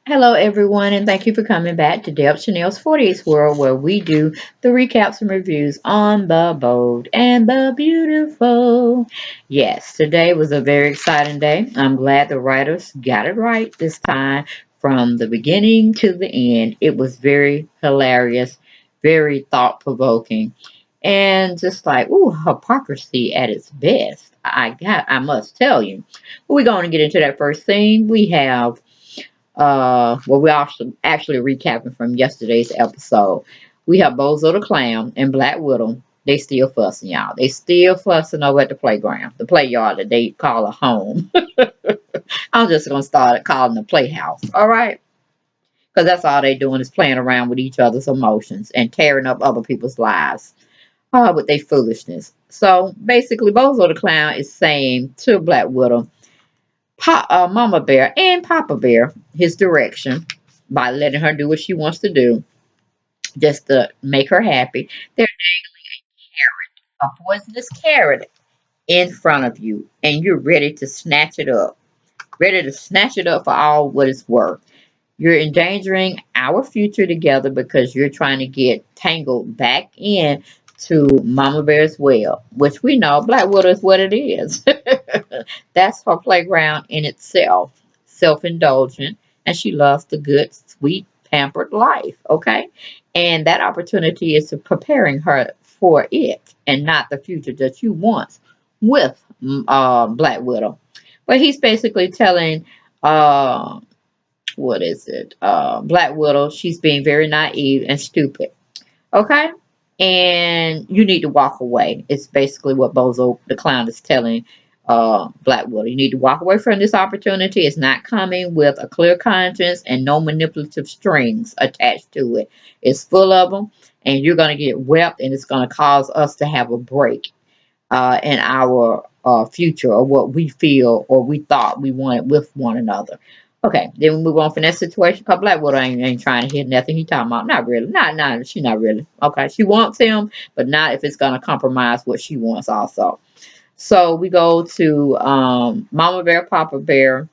Hello, everyone, and thank you for coming back to Deb Chanel's 40s World, where we do the recaps and reviews on the bold and the beautiful. Yes, today was a very exciting day. I'm glad the writers got it right this time from the beginning to the end. It was very hilarious, very thought provoking, and just like, ooh, hypocrisy at its best. I must tell you. We're going to get into that first thing. We have we actually recapping from yesterday's episode. We have Bozo the Clown and Black Widow. They still fussing, y'all. They still fussing over at the playground, the play yard that they call a home. I'm just gonna start calling the playhouse, all right? Because that's all they doing is playing around with each other's emotions and tearing up other people's lives with their foolishness. So basically, Bozo the Clown is saying to Black Widow, Mama Bear and Papa Bear his direction by letting her do what she wants to do just to make her happy. There's a poisonous carrot in front of you, and you're ready to snatch it up for all what it's worth. You're endangering our future together because you're trying to get tangled back in to Mama Bear's well, which we know Black Widow is what it is. That's her playground in itself, self-indulgent, and she loves the good, sweet, pampered life. Okay, and that opportunity is to preparing her for it, and not the future that you want with Black Widow. But he's basically telling uh, what is it? Black Widow, she's being very naive and stupid. Okay? And you need to walk away. It's basically what Bozo the Clown is telling Black Widow. You need to walk away from this opportunity. It's not coming with a clear conscience and no manipulative strings attached to it. It's full of them, and you're going to get wept, and it's going to cause us to have a break in our future or what we feel or we thought we wanted with one another. Okay, then we move on from that situation because Black Widow ain't trying to hit nothing he talking about. Not really. Not she not really. Okay, she wants him, but not if it's gonna compromise what she wants also. So we go to Mama Bear, Papa Bear,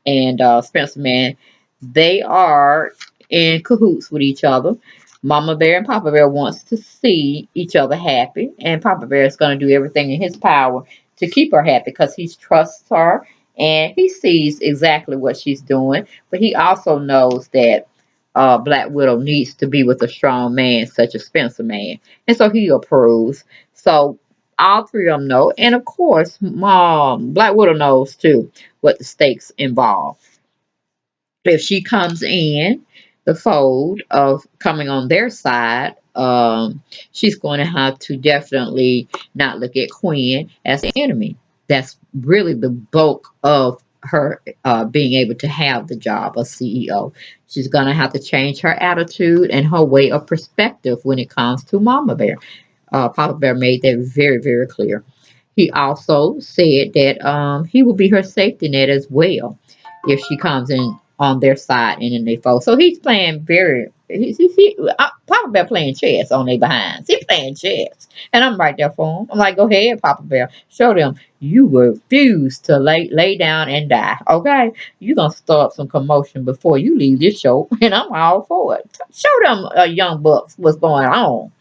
and Spencer Man. They are in cahoots with each other. Mama Bear and Papa Bear wants to see each other happy, and Papa Bear is going to do everything in his power to keep her happy because he trusts her and he sees exactly what she's doing. But he also knows that Black Widow needs to be with a strong man such as Spencer Man, and so he approves. So all three of them know, and of course, Black Widow knows too what the stakes involve. If she comes in the fold of coming on their side, she's going to have to definitely not look at Quinn as an enemy. That's really the bulk of her being able to have the job of CEO. She's going to have to change her attitude and her way of perspective when it comes to Mama Bear. Papa Bear made that very, very clear. He also said that he will be her safety net as well if she comes in on their side and in their fold. So he's playing Papa Bear playing chess on their behinds. He's playing chess. And I'm right there for him. I'm like, go ahead, Papa Bear. Show them you refuse to lay down and die. Okay? You're going to start some commotion before you leave this show. And I'm all for it. Show them young bucks what's going on.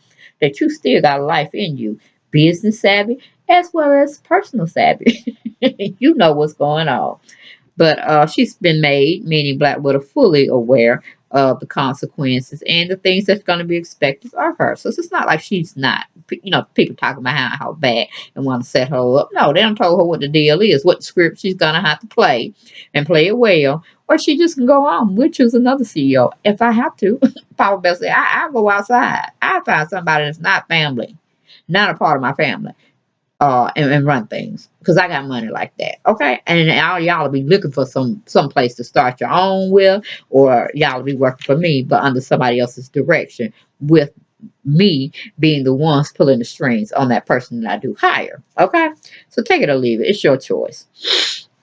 That you still got life in you. Business savvy as well as personal savvy. You know what's going on. But she's been made, meaning Black Widow, fully aware of the consequences and the things that's going to be expected of her. So it's not like she's not, people talking about how bad and want to set her up. No, they don't told her what the deal is, what script she's going to have to play and play it well. Or she just can go on, which is another CEO. If I have to, Papa Bell say, I'll go outside. I'll find somebody that's not family, not a part of my family and run things because I got money like that. Okay, and all y'all will be looking for some place to start your own with, or y'all will be working for me, but under somebody else's direction, with me being the ones pulling the strings on that person that I do hire. Okay, so take it or leave it. It's your choice.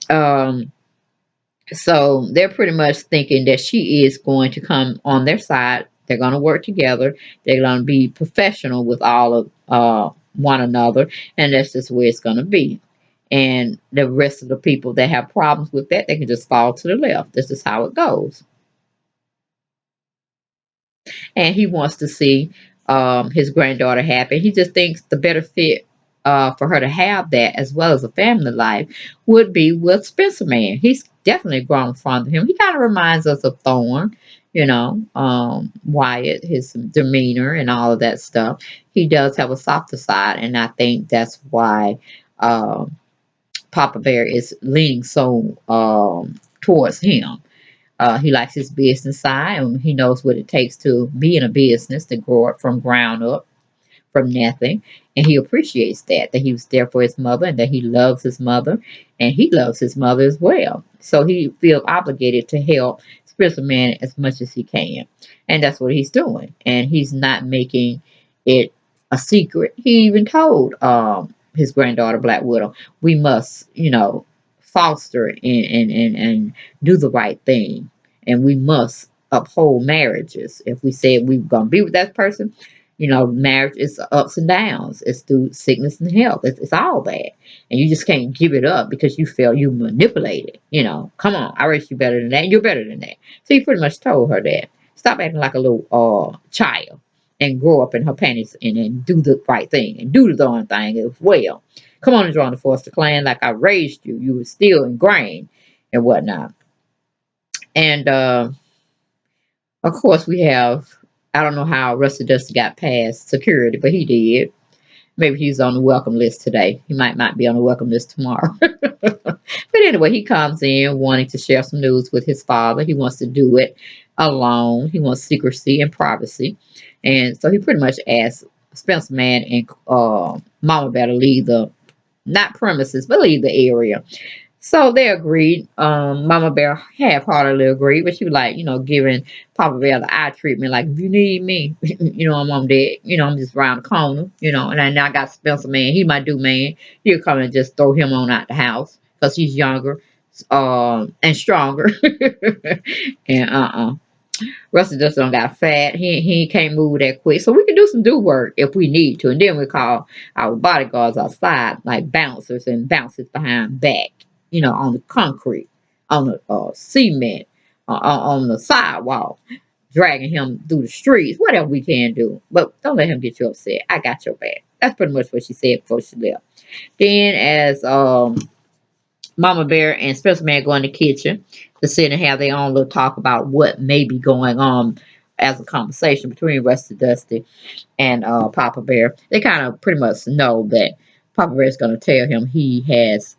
Um, so they're pretty much thinking that she is going to come on their side. They're going to work together. They're going to be professional with all of one another, and that's just where it's going to be. And the rest of the people that have problems with that, they can just fall to the left. This is how it goes. and he wants to see his granddaughter happy. He just thinks the better fit for her to have that as well as a family life would be with Spencer Man. He's definitely grown fond of him. He kind of reminds us of Thorn, Wyatt, his demeanor and all of that stuff. He does have a softer side, and I think that's why Papa Bear is leaning so towards him. He likes his business side, and he knows what it takes to be in a business, to grow up from ground up, from nothing. And he appreciates that he was there for his mother and that he loves his mother, and he loves his mother as well. So he feels obligated to help Spiritual Man as much as he can. And that's what he's doing. And he's not making it a secret. He even told his granddaughter, Black Widow, we must, foster and do the right thing. And we must uphold marriages. If we said we were going to be with that person, marriage is ups and downs. It's through sickness and health. It's all that. And you just can't give it up because you feel you manipulated. Come on, I raised you better than that. You're better than that. So he pretty much told her that. Stop acting like a little child and grow up in her panties and do the right thing and do the darn thing as well. Come on and join the Foster clan like I raised you. You were still ingrained and whatnot. And of course, we have, I don't know how Rusty Dusty got past security, but he did. Maybe he's on the welcome list today. He might not be on the welcome list tomorrow. But anyway, he comes in wanting to share some news with his father. He wants to do it alone. He wants secrecy and privacy. And so he pretty much asks Spencer Man and Mama Bear to leave the, not premises, but leave the area. So they agreed. Mama Bear half-heartedly agreed, but she was like, giving Papa Bear the eye treatment, like, if you need me, I'm on deck. I'm just around the corner, and then I got Spencer Man. He my do man. He'll come and just throw him on out the house because he's younger and stronger. And Rusty just don't got fat. He can't move that quick. So we can do some do work if we need to. And then we call our bodyguards outside, like bouncers and bouncers behind back, on the concrete, on the cement, on the sidewalk, dragging him through the streets, whatever we can do. But don't let him get you upset. I got your back. That's pretty much what she said before she left. Then as Mama Bear and Special Man go in the kitchen to sit and have their own little talk about what may be going on as a conversation between Rusty Dusty and Papa Bear. They kind of pretty much know that Papa Bear is going to tell him he has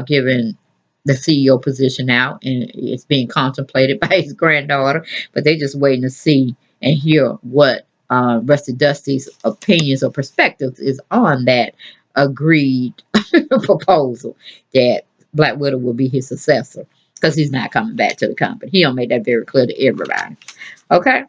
given the CEO position out and it's being contemplated by his granddaughter, but they just waiting to see and hear what Rusty Dusty's opinions or perspectives is on that agreed proposal that Black Widow will be his successor because he's not coming back to the company. He don't make that very clear to everybody. Okay.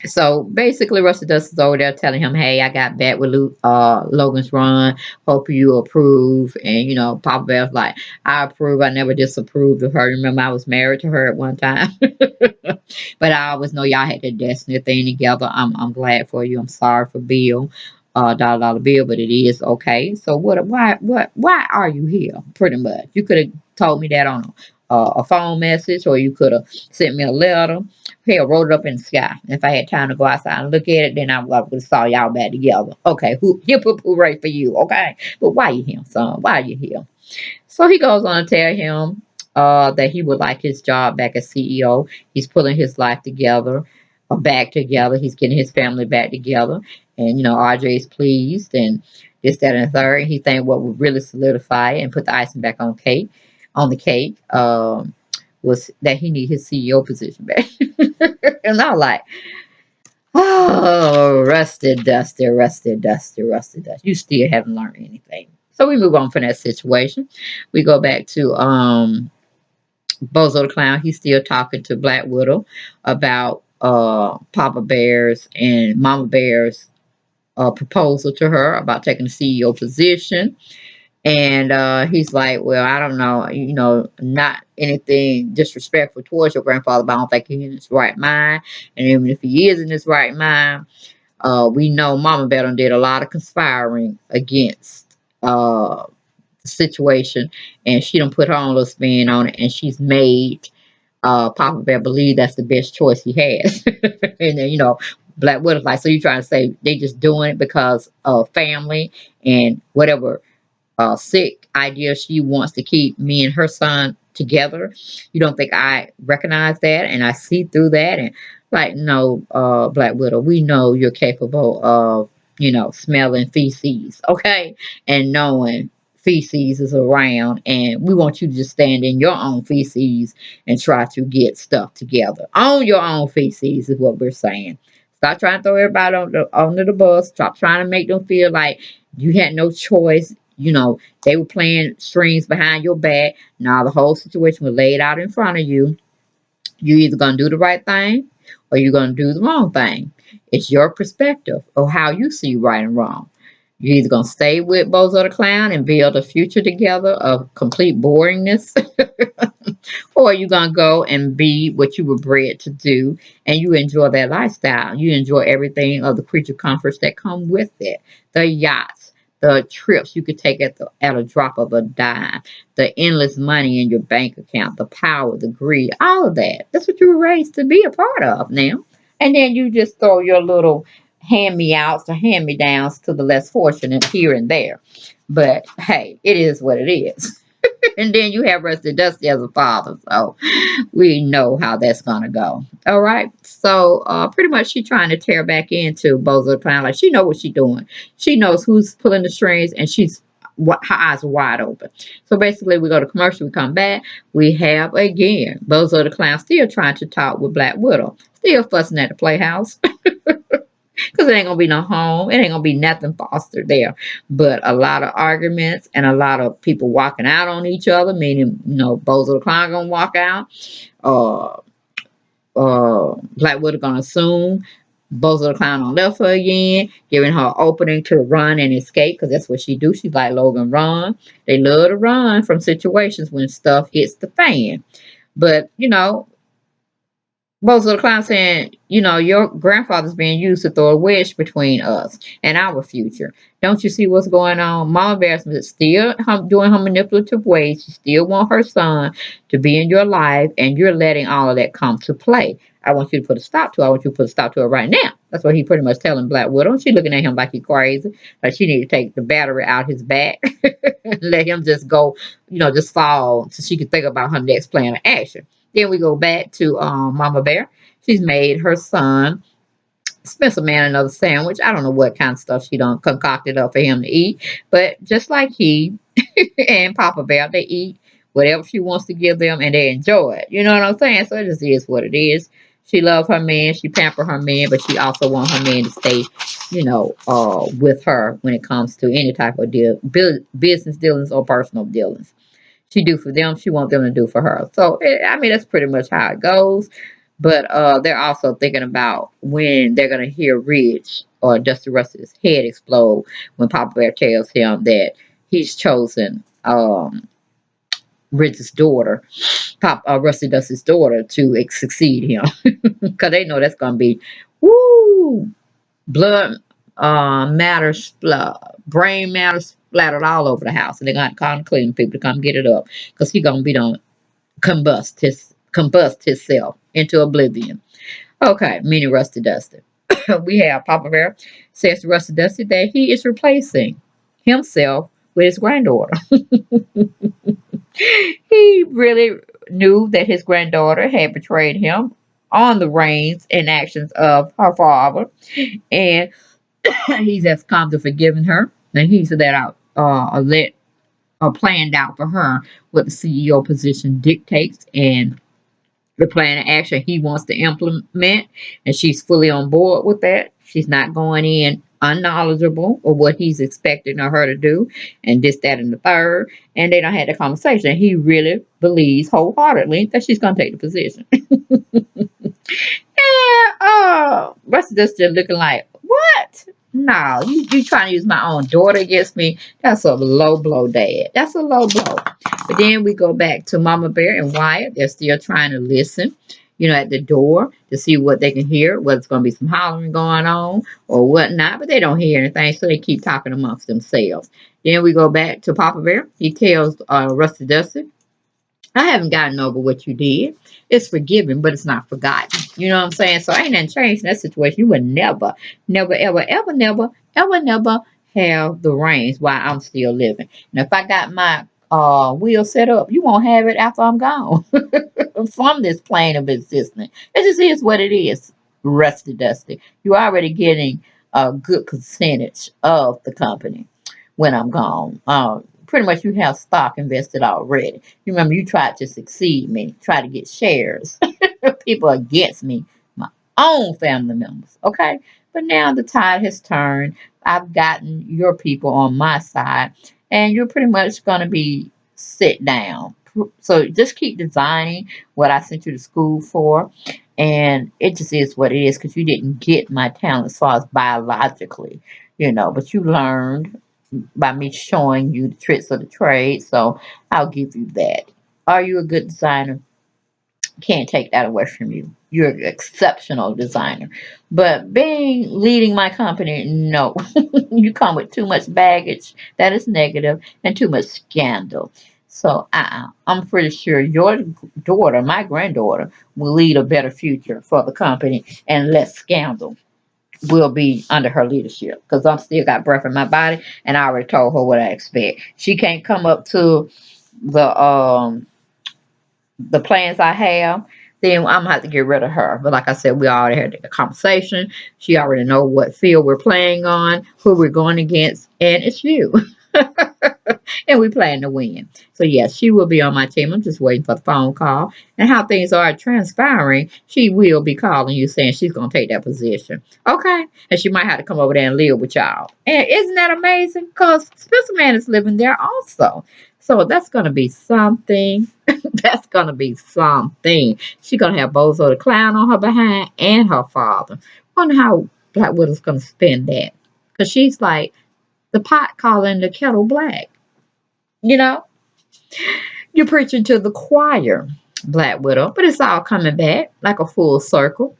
So basically, Rusty Dusty's over there telling him, "Hey, I got back with Logan's Run. Hope you approve." And Papa Bear's like, "I approve. I never disapproved of her. Remember, I was married to her at one time, but I always know y'all had the destiny thing together. I'm glad for you. I'm sorry for Bill, dollar bill, but it is okay. So why are you here? Pretty much, you could have told me that on a phone message, or you could have sent me a letter." Hell, wrote it up in the sky. If I had time to go outside and look at it, then I would have saw y'all back together. Okay, hip hip hooray for you, okay? But why you here, son? Why you here? So he goes on to tell him that he would like his job back as CEO. He's pulling his life together, back together. He's getting his family back together. And, RJ's pleased and this, that, and the third. He think what would really solidify it and put the icing back on the cake, was that he need his CEO position back. And I was like, oh, rusted, dusty, rusted, dusty, rusted, dusty. You still haven't learned anything. So we move on from that situation. We go back to Bozo the Clown. He's still talking to Black Widow about Papa Bear's and Mama Bear's proposal to her about taking the CEO position. And he's like, well, I don't know, not anything disrespectful towards your grandfather, but I don't think he's in his right mind. And even if he is in his right mind, we know Mama Bear done did a lot of conspiring against the situation, and she done put her own little spin on it, and she's made Papa Bear believe that's the best choice he has. And then, Black Widow's like, so you trying to say they just doing it because of family and whatever sick idea she wants to keep me and her son together. You don't think I recognize that and I see through that? And like, no, Black Widow, we know you're capable of, smelling feces, okay? And knowing feces is around, and we want you to just stand in your own feces and try to get stuff together. On your own feces is what we're saying. Stop trying to throw everybody under the bus. Stop trying to make them feel like you had no choice. They were playing strings behind your back. Now the whole situation was laid out in front of you. You either gonna do the right thing or you're gonna do the wrong thing. It's your perspective of how you see right and wrong. You're either gonna stay with Bozo the Clown and build a future together of complete boringness, or you're gonna go and be what you were bred to do and you enjoy that lifestyle. You enjoy everything of the creature comforts that come with it. The yachts, the trips you could take at a drop of a dime, the endless money in your bank account, the power, the greed, all of that. That's what you were raised to be a part of now. And then you just throw your little hand me outs or hand me downs to the less fortunate here and there. But hey, it is what it is. And then you have Rusty Dusty as a father. So we know how that's gonna go. All right. So pretty much she trying to tear back into Bozo the Clown. Like she know what she's doing. She knows who's pulling the strings and she's her eyes are wide open. So basically we go to commercial, we come back, we have again Bozo the Clown still trying to talk with Black Widow. Still fussing at the playhouse. Because it ain't gonna be no home. It ain't gonna be nothing fostered there. But a lot of arguments and a lot of people walking out on each other, meaning, Bozo the Clown gonna walk out. Uh Black Widow gonna assume Bozo the Clown on left her again, giving her opening to run and escape, because that's what she do. She's like Logan run. They love to run from situations when stuff hits the fan. But, Bozo the Clown saying, your grandfather's being used to throw a wedge between us and our future. Don't you see what's going on? Mama Bear's still doing her manipulative ways. She still want her son to be in your life, and you're letting all of that come to play. I want you to put a stop to it. I want you to put a stop to it right now. That's what he pretty much telling Black Widow. She looking at him like he crazy. Like she need to take the battery out his back and let him just go, just fall so she can think about her next plan of action. Then we go back to Mama Bear. She's made her son Spencer Man another sandwich. I don't know what kind of stuff she done concocted up for him to eat, but just like he and Papa Bear, they eat whatever she wants to give them and they enjoy it. You know what I'm saying? So it just is what it is. She loves her man, she pamper her man, but she also wants her man to stay, with her when it comes to any type of business dealings or personal dealings. She do for them, she wants them to do for her. So I mean that's pretty much how it goes. But they're also thinking about when they're gonna hear Ridge or Dusty Rusty's head explode when Papa Bear tells him that he's chosen Ridge's daughter, Rusty Dusty's daughter, to succeed him, because they know that's gonna be woo blood matter brain matter splattered all over the house, and they're gonna call the cleaning people to come get it up because he's gonna be done combust himself into oblivion. Okay, mini Rusty Dusty. We have Papa Bear says to Rusty Dusty that he is replacing himself with his granddaughter. He really knew that his granddaughter had betrayed him on the reins and actions of her father, and he's just come to forgiving her, and he's let out let planned out for her what the CEO position dictates and the plan of action he wants to implement, and she's fully on board with that. She's not going in unknowledgeable of what he's expecting of her to do, and this, that, and the third. And they don't have the conversation. He really believes wholeheartedly that she's going to take the position. And Rusty just looking like, what? No, you trying to use my own daughter against me? That's a low blow, Dad. That's a low blow. But then we go back to Mama Bear and Wyatt. They're still trying to listen, at the door to see what they can hear, whether it's going to be some hollering going on or whatnot. But they don't hear anything, so they keep talking amongst themselves. Then we go back to Papa Bear. He tells Rusty Dusty I haven't gotten over what you did. It's forgiven, but it's not forgotten. You know what I'm saying? So ain't nothing changed in that situation. You would never, never, ever, ever, never, ever, never have the reins while I'm still living. And if I got my wheel set up, you won't have it after I'm gone from this plane of existence. It just is what it is. Rusty dusty. You're already getting a good percentage of the company when I'm gone. Pretty much you have stock invested already. You remember you tried to succeed me, try to get shares. People against me, my own family members. Okay. But now the tide has turned. I've gotten your people on my side, and you're pretty much going to be sit down. So just keep designing what I sent you to school for. And it just is what it is because you didn't get my talent as far as biologically, but you learned by me showing you the tricks of the trade. So I'll give you that. Are you a good designer? Can't take that away from you. You're an exceptional designer. But leading my company, no. You come with too much baggage that is negative and too much scandal. So I'm pretty sure your daughter, my granddaughter, will lead a better future for the company and less scandal will be under her leadership because I'm still got breath in my body and I already told her what I expect. She can't come up to the plans I have, then I'm gonna have to get rid of her. But like I said, we already had a conversation. She already know what field we're playing on, who we're going against, and it's you. And we plan to win. So yes, she will be on my team. I'm just waiting for the phone call. And how things are transpiring, she will be calling you saying she's gonna take that position. Okay. And she might have to come over there and live with y'all. And isn't that amazing? Because Spencer Man is living there also. So that's gonna be something. That's gonna be something. She's gonna have Bozo the clown on her behind and her father. Wonder how Black Widow's gonna spend that. Cause she's like the pot calling the kettle black. You know, you're preaching to the choir, Black Widow, but it's all coming back like a full circle.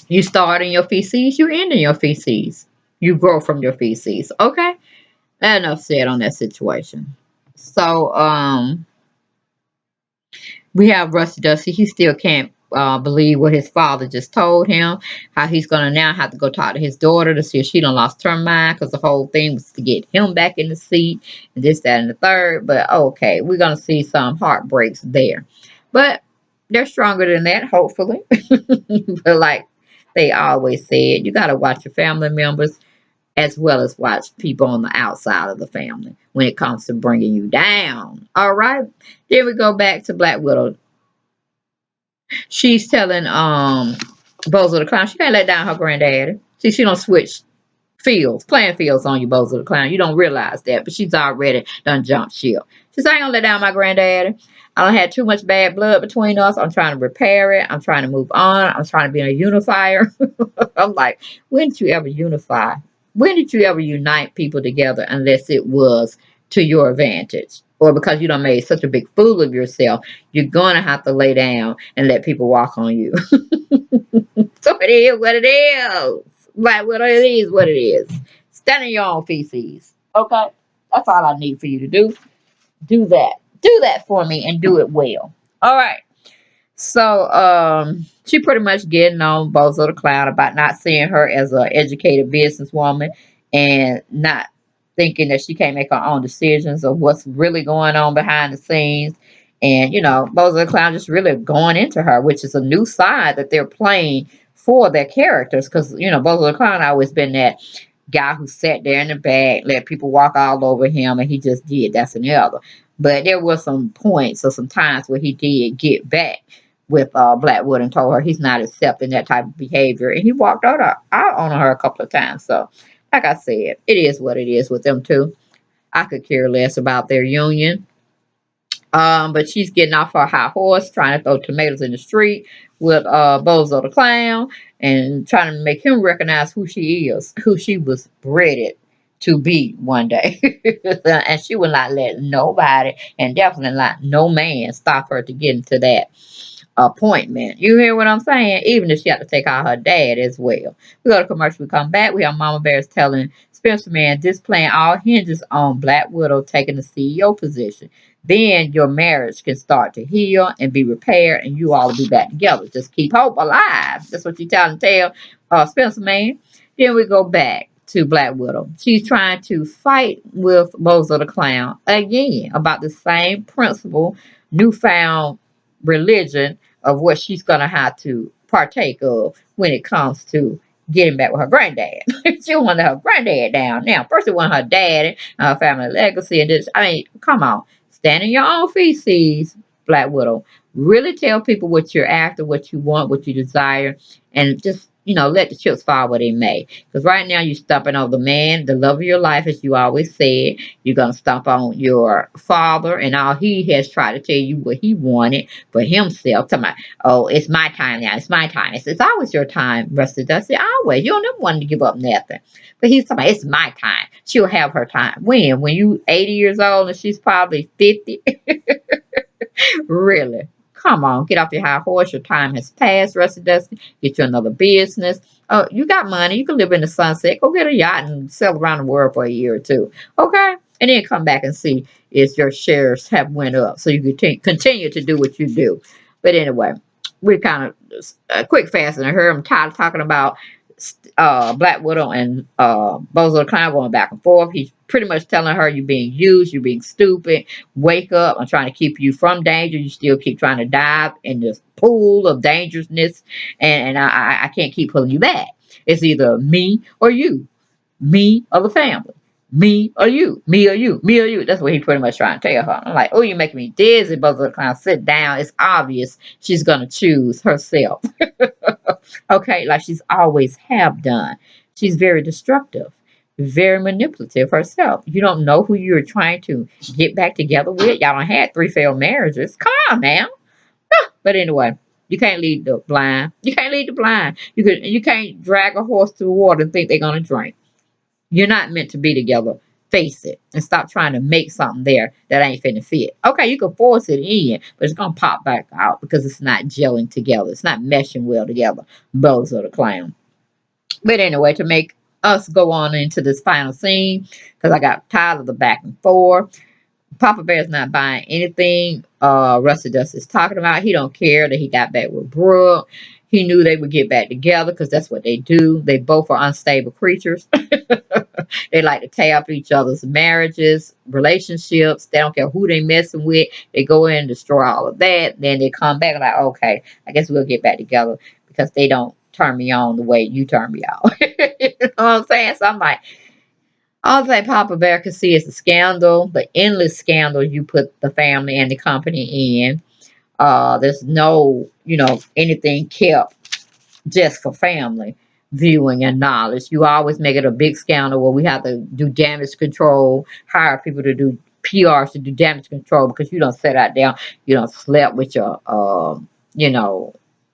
You start in your feces, you end in your feces. You grow from your feces. Okay? Enough said on that situation. So, we have Rusty Dusty. He still can't believe what his father just told him. How he's gonna now have to go talk to his daughter to see if she done lost her mind because the whole thing was to get him back in the seat and this, that, and the third. But okay, we're gonna see some heartbreaks there. But they're stronger than that, hopefully. But like they always said, you gotta watch your family members as well as watch people on the outside of the family when it comes to bringing you down. All right. Then we go back to Black Widow. She's telling Bozo the Clown she can't let down her granddaddy. See, she don't switch playing fields on you, Bozo the Clown. You don't realize that, but she's already done jumped ship. She said, I ain't gonna let down my granddaddy. I don't had too much bad blood between us. I'm trying to repair it. I'm trying to move on. I'm trying to be a unifier. I'm like, when did you ever unify? When did you ever unite people together unless it was to your advantage? Or because you done made such a big fool of yourself, you're gonna have to lay down and let people walk on you. So it is what it is. Like what it is, what it is. Stand on your own feces. Okay? That's all I need for you to do. Do that. Do that for me and do it well. All right. So she pretty much getting on Bozo the Clown about not seeing her as an educated businesswoman and not thinking that she can't make her own decisions of what's really going on behind the scenes. And Bozo the Clown just really going into her, which is a new side that they're playing for their characters. Because Bozo the Clown always been that guy who sat there in the back, let people walk all over him, and he just did that's and the other. But there were some points or some times where he did get back with Blackwood and told her he's not accepting that type of behavior. And he walked out on her a couple of times. So, like I said, it is what it is with them two. I could care less about their union. But she's getting off her high horse, trying to throw tomatoes in the street with Bozo the Clown and trying to make him recognize who she is, who she was bred to be one day. And she will not let nobody, and definitely not no man, stop her to get into that appointment. You hear what I'm saying? Even if she had to take out her dad as well. We go to commercial, we come back. We have Mama Bears telling Spencer man, this plan all hinges on Black Widow taking the CEO position. Then your marriage can start to heal and be repaired, and you all will be back together. Just keep hope alive. That's what you tell Spencer man. Then we go back to Black Widow. She's trying to fight with Bozo the Clown again about the same principle, newfound religion of what she's going to have to partake of when it comes to getting back with her granddad. She wanted her granddad down. Now, first it wanted her dad and her family legacy. And this, I mean, come on. Stand in your own feces, Black Widow. Really tell people what you're after, what you want, what you desire, and just, let the chips fall where they may. Because right now you're stomping on the man, the love of your life, as you always said. You're going to stomp on your father, and all he has tried to tell you what he wanted for himself. Talking about, oh, it's my time now. It's my time. It's always your time, Rusty Dusty. Always. You don't ever want to give up nothing. But he's talking about, it's my time. She'll have her time. When? When you 80 years old and she's probably 50? Really? Come on, get off your high horse. Your time has passed, Rusty Dusty. Get you another business. Oh, you got money. You can live in the sunset. Go get a yacht and sail around the world for a year or two. Okay? And then come back and see if your shares have went up so you can continue to do what you do. But anyway, we're kind of quick, fast, and I heard him tired of talking about Black Widow and Bozo the Clown going back and forth. He's pretty much telling her you're being used, you're being stupid. Wake up! I'm trying to keep you from danger. You still keep trying to dive in this pool of dangerousness, and I can't keep pulling you back. It's either me or you, me or the family. Me or you, me or you, me or you. That's what he's pretty much trying to tell her. I'm like, oh, you're making me dizzy, Bozo the Clown. Sit down. It's obvious she's gonna choose herself. Okay, like she's always have done. She's very destructive, very manipulative herself. You don't know who you're trying to get back together with. Y'all done had 3 failed marriages. Come on now. But anyway, you can't lead the blind. You can't lead the blind. You can't drag a horse to the water and think they're gonna drink. You're not meant to be together. Face it and stop trying to make something there that ain't finna fit. Okay, you can force it in, but it's gonna pop back out because it's not gelling together. It's not meshing well together. Bozo the Clown. But anyway, to make us go on into this final scene, because I got tired of the back and forth. Papa Bear's not buying anything Rusty Dust is talking about. He don't care that he got back with Brooke. He knew they would get back together because that's what they do. They both are unstable creatures. They like to tear up each other's marriages, relationships. They don't care who they messing with. They go in and destroy all of that. Then they come back and like, okay, I guess we'll get back together because they don't turn me on the way you turn me on. You know what I'm saying? So I'm like, all that Papa Bear can see is the scandal, the endless scandal you put the family and the company in. There's no, anything kept just for family viewing and knowledge. You always make it a big scandal where we have to do damage control, hire people to do PRs to do damage control because you don't sit out there, you don't slept with your,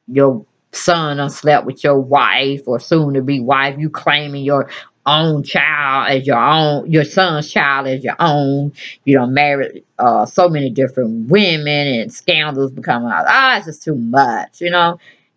your son or slept with your wife or soon to be wife. You claiming your own child as your own, your son's child as your own. You don't marry so many different women and scandals become out. It's just too much.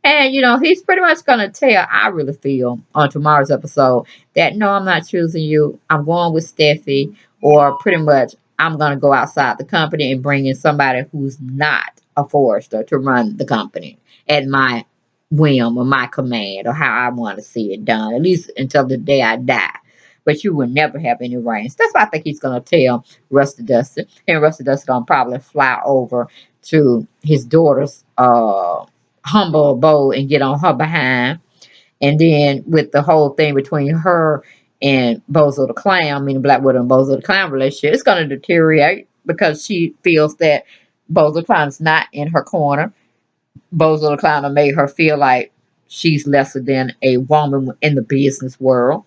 And he's pretty much gonna tell, I really feel, on tomorrow's episode that no, I'm not choosing you. I'm going with Steffi, or pretty much I'm gonna go outside the company and bring in somebody who's not a Forrester to run the company at my whim or my command or how I want to see it done, at least until the day I die. But you will never have any reigns. That's what I think he's gonna tell Rusty Dusty. And Rusty Dusty gonna probably fly over to his daughter's humble abode and get on her behind. And then with the whole thing between her and Bozo the Clown, meaning Black Widow and Bozo the Clown relationship, it's going to deteriorate because she feels that Bozo the Clown is not in her corner. Bozo the Clown made her feel like she's lesser than a woman in the business world,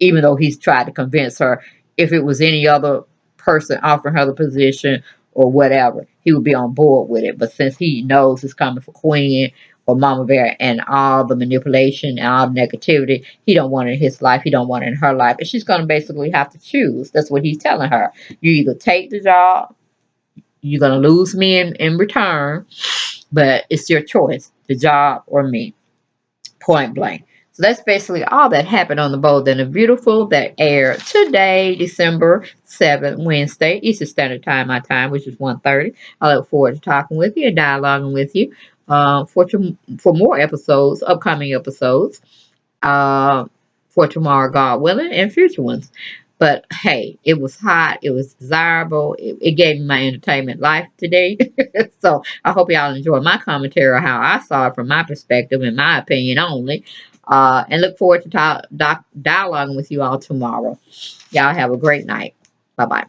even though he's tried to convince her if it was any other person offering her the position or whatever, he would be on board with it. But since he knows it's coming for Queen or Mama Bear and all the manipulation and all the negativity, he don't want it in his life. He don't want it in her life. And she's going to basically have to choose. That's what he's telling her. You either take the job, you're going to lose me in return, but it's your choice, the job or me. Point blank. So that's basically all that happened on the Bold and the Beautiful that aired today, December 7th, Wednesday, Eastern Standard Time, my time, which is 1:30. I look forward to talking with you and dialoguing with you for more episodes, upcoming episodes, uh, for tomorrow, God willing, and future ones. But hey, it was hot. It was desirable. It gave me my entertainment life today. So I hope y'all enjoy my commentary on how I saw it from my perspective and my opinion only. And look forward to dialoguing with you all tomorrow. Y'all have a great night. Bye bye.